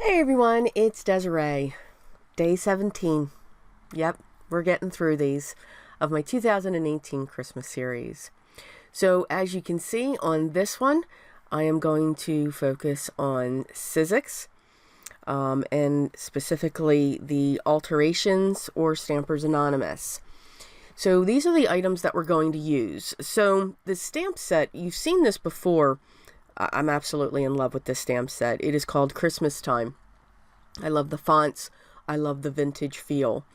Hey everyone, it's Desiree. Day 17. Yep, we're getting through these of my 2018 Christmas series. So as you can see on this one, I am going to focus on Sizzix, and specifically the Alterations or Stampers Anonymous. So these are the items that we're going to use. So the stamp set, you've seen this before. I'm absolutely in love with this stamp set. It is called Christmas Time. I love the fonts. I love the vintage feel.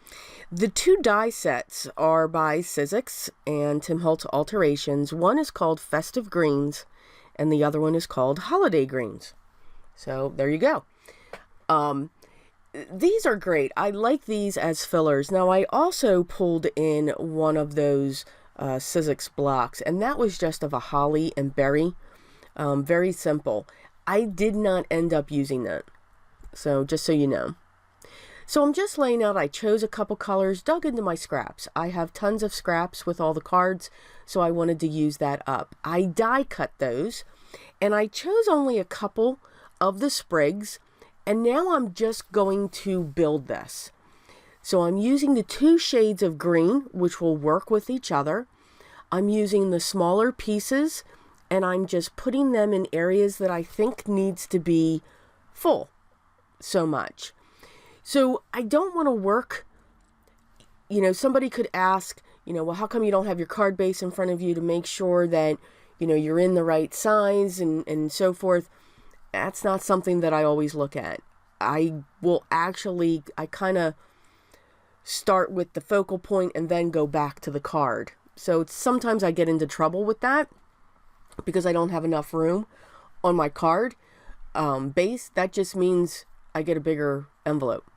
The two die sets are by Sizzix and Tim Holtz Alterations. One is called Festive Greens and the other one is called Holiday Greens. So there you go. These are great. I like these as fillers. Now I also pulled in one of those Sizzix blocks, and that was just of a holly and berry. Very simple. I did not end up using that. So just so you know. So I'm just laying out, I chose a couple colors, dug into my scraps. I have tons of scraps with all the cards, so I wanted to use that up. I die cut those, and I chose only a couple of the sprigs, and now I'm just going to build this. So I'm using the two shades of green, which will work with each other. I'm using the smaller pieces, and I'm just putting them in areas that I think needs to be full so much. So I don't want to work, somebody could ask, well, how come you don't have your card base in front of you to make sure that, you're in the right size and so forth. That's not something that I always look at. I kind of start with the focal point and then go back to the card. So sometimes I get into trouble with that, because I don't have enough room on my card base. That just means I get a bigger envelope.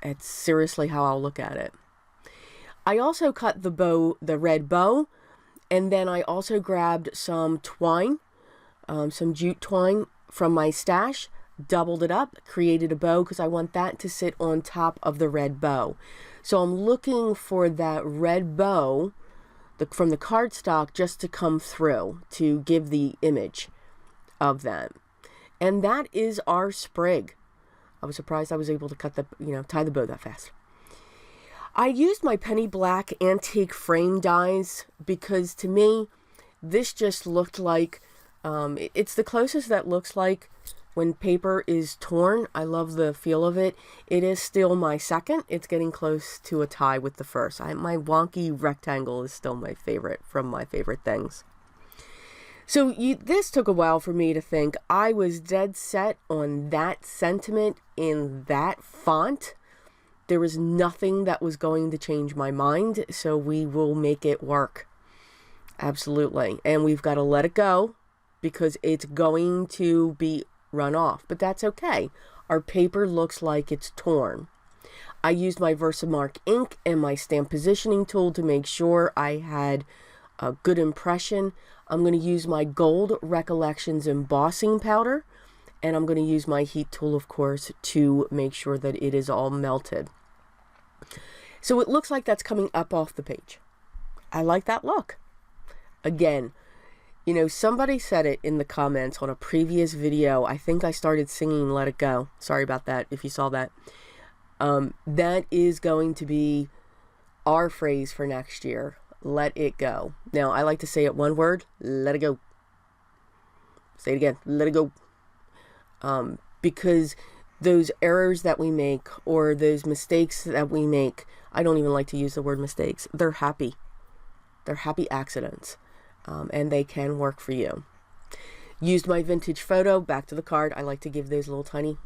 It's seriously how I'll look at it. I also cut the red bow, and then I also grabbed some twine, some jute twine from my stash, doubled it up, created a bow because I want that to sit on top of the red bow. So I'm looking for that red bow from the cardstock just to come through to give the image of that. And that is our sprig. I was surprised I was able to tie the bow that fast. I used my penny black antique frame dies because to me, this just looked like, it's the closest that looks like when paper is torn. I love the feel of it. It is still my second. It's getting close to a tie with the first. My wonky rectangle is still my favorite from my favorite things. So this took a while for me to think. I was dead set on that sentiment in that font. There was nothing that was going to change my mind, so we will make it work. Absolutely. And we've got to let it go because it's going to be run off, but that's okay. Our paper looks like it's torn. I used my Versamark ink and my stamp positioning tool to make sure I had a good impression. I'm going to use my Gold Recollections embossing powder, and I'm going to use my heat tool, of course, to make sure that it is all melted. So it looks like that's coming up off the page. I like that look. Again, somebody said it in the comments on a previous video. I think I started singing Let It Go. Sorry about that if you saw that. That is going to be our phrase for next year. Let it go. Now, I like to say it one word. Let it go. Say it again. Let it go. Because those errors that we make or those mistakes that we make, I don't even like to use the word mistakes. They're happy. They're happy accidents. And they can work for you. Used my vintage photo, back to the card. I like to give those little tiny,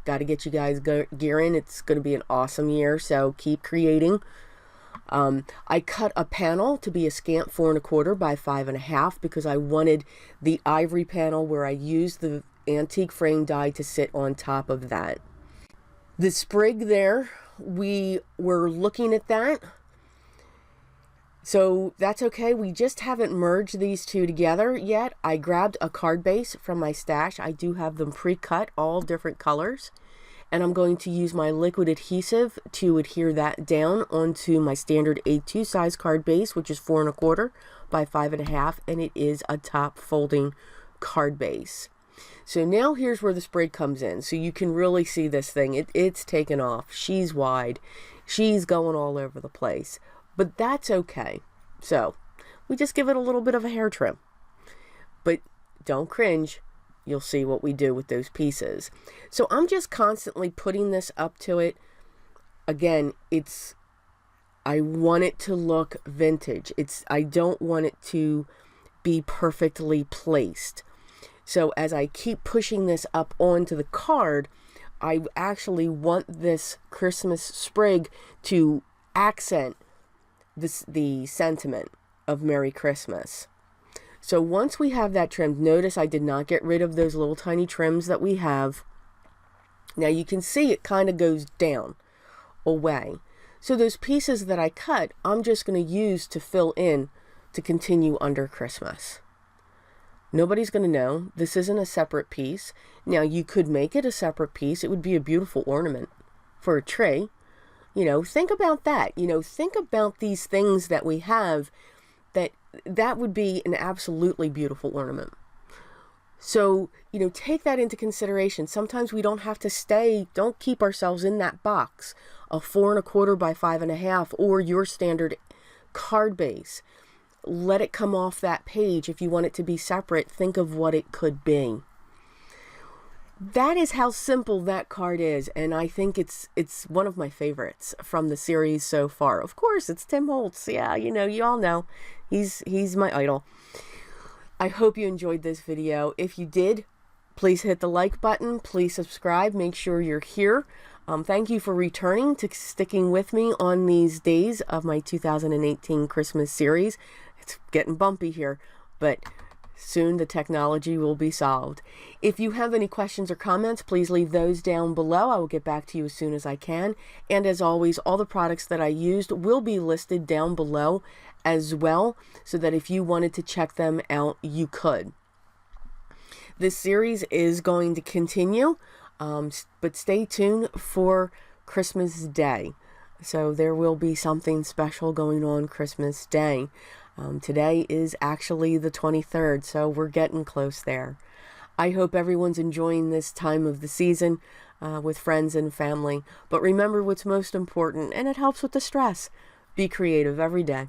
got to get you guys gearing. It's going to be an awesome year, so keep creating. I cut a panel to be a scant 4 1/4 by 5 1/2 because I wanted the ivory panel where I used the antique frame die to sit on top of that. The sprig there, we were looking at that. So that's okay. We just haven't merged these two together yet. I grabbed a card base from my stash. I do have them pre-cut, all different colors. And I'm going to use my liquid adhesive to adhere that down onto my standard A2 size card base, which is 4 1/4 by 5 1/2. And it is a top folding card base. So now here's where the sprig comes in. So you can really see this thing. It's taken off. She's wide. She's going all over the place. But that's okay. So we just give it a little bit of a hair trim. But don't cringe. You'll see what we do with those pieces. So I'm just constantly putting this up to it. Again, I want it to look vintage. I don't want it to be perfectly placed. So as I keep pushing this up onto the card, I actually want this Christmas sprig to accent the sentiment of Merry Christmas. So once we have that trimmed, notice I did not get rid of those little tiny trims that we have. Now you can see it kind of goes down away. So those pieces that I cut, I'm just going to use to fill in to continue under Christmas. Nobody's going to know. This isn't a separate piece. Now you could make it a separate piece. It would be a beautiful ornament for a tree. You know, think about that. You know, think about these things that we have that would be an absolutely beautiful ornament. So, you know, take that into consideration. Sometimes we don't have to don't keep ourselves in that box of 4 1/4 by 5 1/2 or your standard card base. Let it come off that page. If you want it to be separate, think of what it could be. That is how simple that card is, and I think it's one of my favorites from the series so far. Of course, it's Tim Holtz. Yeah, you know, you all know. He's my idol. I hope you enjoyed this video. If you did, please hit the like button. Please subscribe. Make sure you're here. Thank you for returning to sticking with me on these days of my 2018 Christmas series. It's getting bumpy here, but soon the technology will be solved. If you have any questions or comments, please leave those down below. I will get back to you as soon as I can. And as always, all the products that I used will be listed down below as well, so that if you wanted to check them out, you could. This series is going to continue, but stay tuned for Christmas Day. So there will be something special going on Christmas Day. Today is actually the 23rd, so we're getting close there. I hope everyone's enjoying this time of the season with friends and family. But remember what's most important, and it helps with the stress. Be creative every day.